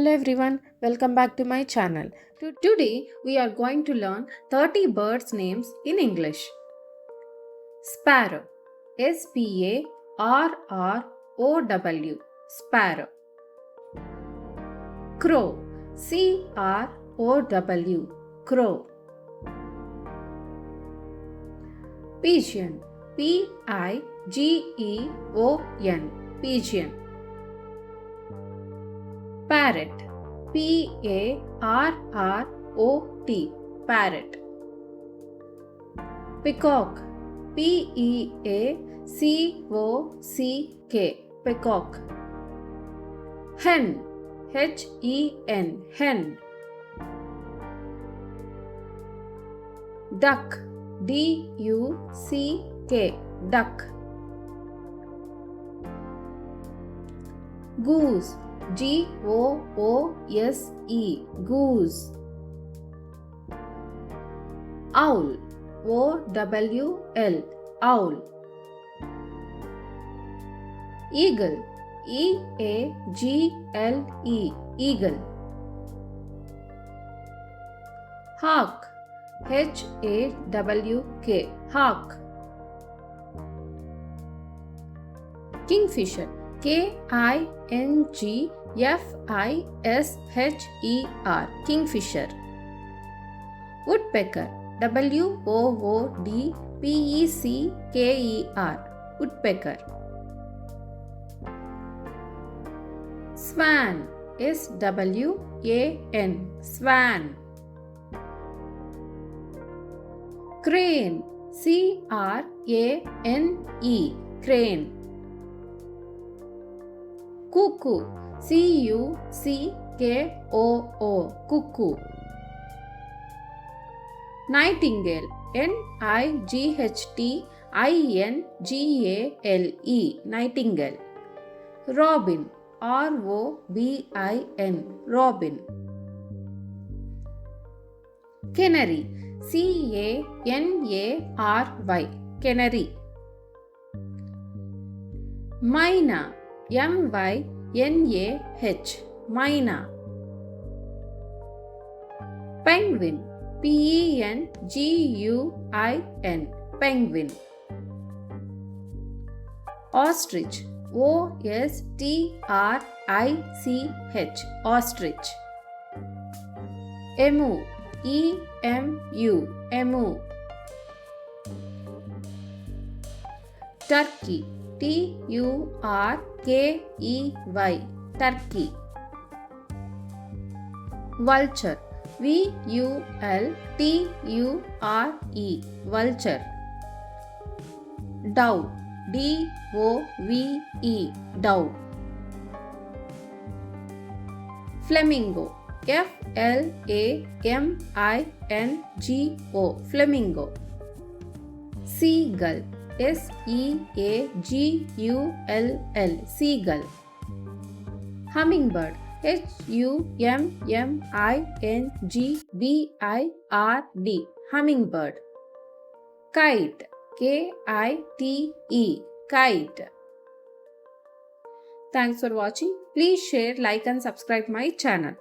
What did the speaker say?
Hello everyone, welcome back to my channel. Today we are going to learn 30 birds names in English. Sparrow, Sparrow, Sparrow. Crow, Crow, Crow. Pigeon, Pigeon, Pigeon. Parrot, Parrot, Parrot. Peacock, Peacock, Peacock. Hen, Hen. Duck, Duck, Duck. Goose, Goose, Goose. Owl, Owl. Eagle, Eagle. Hawk, Hawk. Kingfisher, Kingfisher, Kingfisher. Woodpecker, Woodpecker, Woodpecker. Swan, Swan, Swan. Crane, Crane, Crane. Cuckoo, Cuckoo. Nightingale, Nightingale, Nightingale. Robin, Robin, Robin. Canary, Canary, Canary. Myna, Mynah, Myna. Penguin, Penguin, Penguin. Ostrich, Ostrich, Ostrich. Emu, Emu. Turkey, Turkey, Turkey. Vulture, Vulture, Vulture. Dove, Dove, Dove. Flamingo, Flamingo, Flamingo. Seagull, Seagull, Seagull. Hummingbird, HummingBird, Hummingbird. Kite, Kite, Kite. Thanks for watching. Please share, like and subscribe my channel.